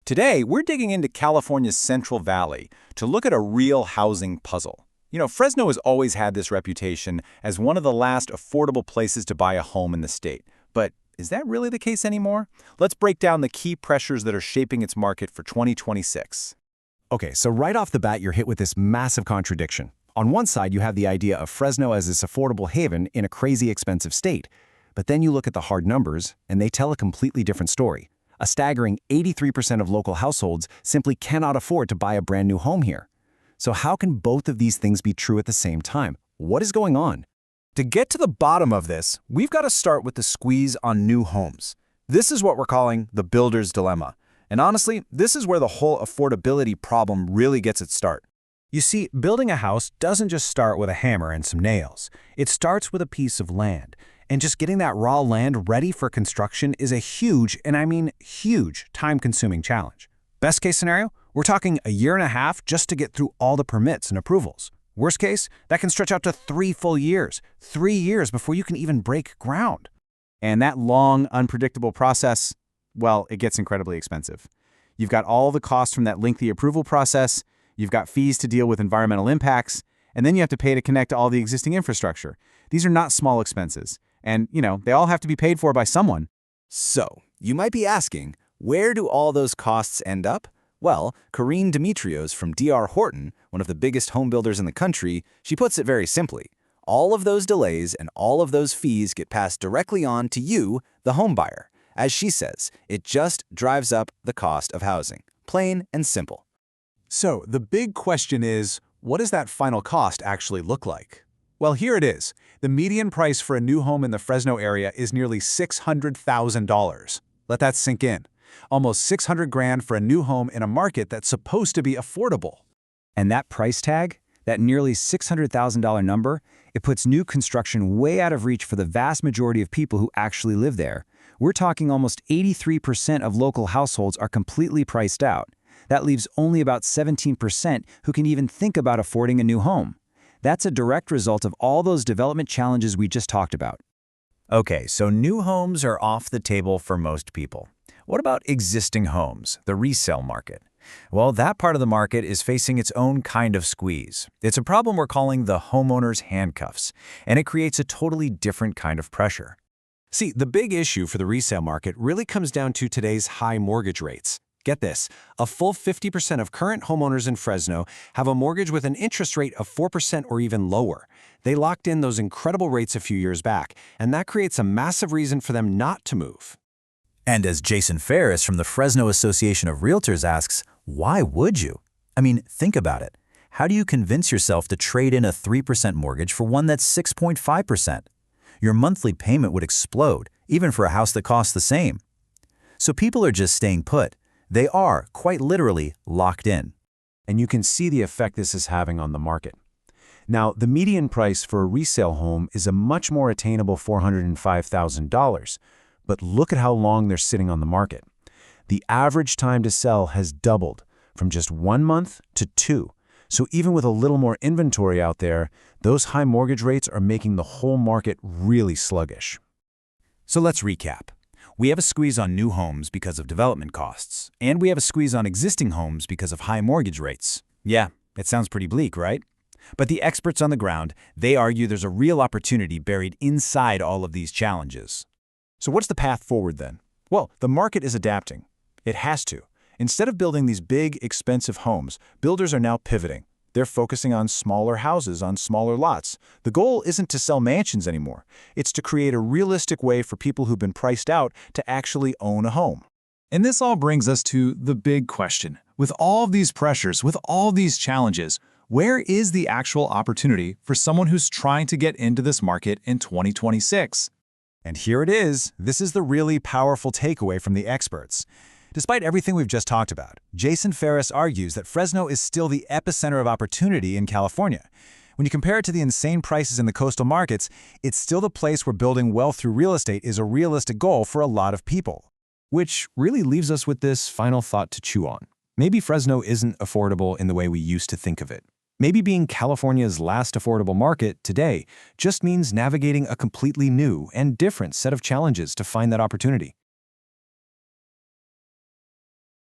Today, we're digging into California's Central Valley to look at a real housing puzzle. Fresno has always had this reputation as one of the last affordable places to buy a home in the state. But is that really the case anymore? Let's break down the key pressures that are shaping its market for 2026. Okay, so right off the bat, you're hit with this massive contradiction. On one side, you have the idea of Fresno as this affordable haven in a crazy expensive state. But then you look at the hard numbers, and they tell a completely different story. A staggering 83% of local households simply cannot afford to buy a brand new home here. So how can both of these things be true at the same time? What is going on? To get to the bottom of this, we've got to start with the squeeze on new homes. This is what we're calling the builder's dilemma. And honestly, this is where the whole affordability problem really gets its start. You see, building a house doesn't just start with a hammer and some nails. It starts with a piece of land. And just getting that raw land ready for construction is a huge, and I mean huge, time-consuming challenge. Best case scenario, we're talking a year and a half just to get through all the permits and approvals. Worst case, that can stretch out to 3 full years. 3 years before you can even break ground. And that long, unpredictable process, well, it gets incredibly expensive. You've got all the costs from that lengthy approval process, you've got fees to deal with environmental impacts, and then you have to pay to connect to all the existing infrastructure. These are not small expenses. And, they all have to be paid for by someone. So, you might be asking, where do all those costs end up? Well, Corrine Demetrios from D.R. Horton, one of the biggest home builders in the country, she puts it very simply. All of those delays and all of those fees get passed directly on to you, the home buyer. As she says, it just drives up the cost of housing. Plain and simple. So the big question is, what does that final cost actually look like? Well, here it is. The median price for a new home in the Fresno area is nearly $600,000. Let that sink in. Almost $600,000 for a new home in a market that's supposed to be affordable. And that price tag, that nearly $600,000 number, it puts new construction way out of reach for the vast majority of people who actually live there. We're talking almost 83% of local households are completely priced out. That leaves only about 17% who can even think about affording a new home. That's a direct result of all those development challenges we just talked about. Okay, so new homes are off the table for most people. What about existing homes, the resale market? Well, that part of the market is facing its own kind of squeeze. It's a problem we're calling the homeowners' handcuffs, and it creates a totally different kind of pressure. See, the big issue for the resale market really comes down to today's high mortgage rates. Get this, a full 50% of current homeowners in Fresno have a mortgage with an interest rate of 4% or even lower. They locked in those incredible rates a few years back, and that creates a massive reason for them not to move. And as Jason Ferris from the Fresno Association of Realtors asks, why would you? I mean, think about it. How do you convince yourself to trade in a 3% mortgage for one that's 6.5%? Your monthly payment would explode, even for a house that costs the same. So people are just staying put. They are, quite literally, locked in. And you can see the effect this is having on the market. Now, the median price for a resale home is a much more attainable $405,000, but look at how long they're sitting on the market. The average time to sell has doubled, from just 1 month to 2. So even with a little more inventory out there, those high mortgage rates are making the whole market really sluggish. So let's recap. We have a squeeze on new homes because of development costs, and we have a squeeze on existing homes because of high mortgage rates. Yeah, it sounds pretty bleak, right? But the experts on the ground, they argue there's a real opportunity buried inside all of these challenges. So what's the path forward then? Well, the market is adapting. It has to. Instead of building these big, expensive homes, builders are now pivoting. They're focusing on smaller houses on smaller lots. The goal isn't to sell mansions anymore. It's to create a realistic way for people who've been priced out to actually own a home. And this all brings us to the big question. With all of these pressures, with all these challenges, where is the actual opportunity for someone who's trying to get into this market in 2026? And here it is. This is the really powerful takeaway from the experts. Despite everything we've just talked about, Jason Ferris argues that Fresno is still the epicenter of opportunity in California. When you compare it to the insane prices in the coastal markets, it's still the place where building wealth through real estate is a realistic goal for a lot of people. Which really leaves us with this final thought to chew on. Maybe Fresno isn't affordable in the way we used to think of it. Maybe being California's last affordable market today just means navigating a completely new and different set of challenges to find that opportunity.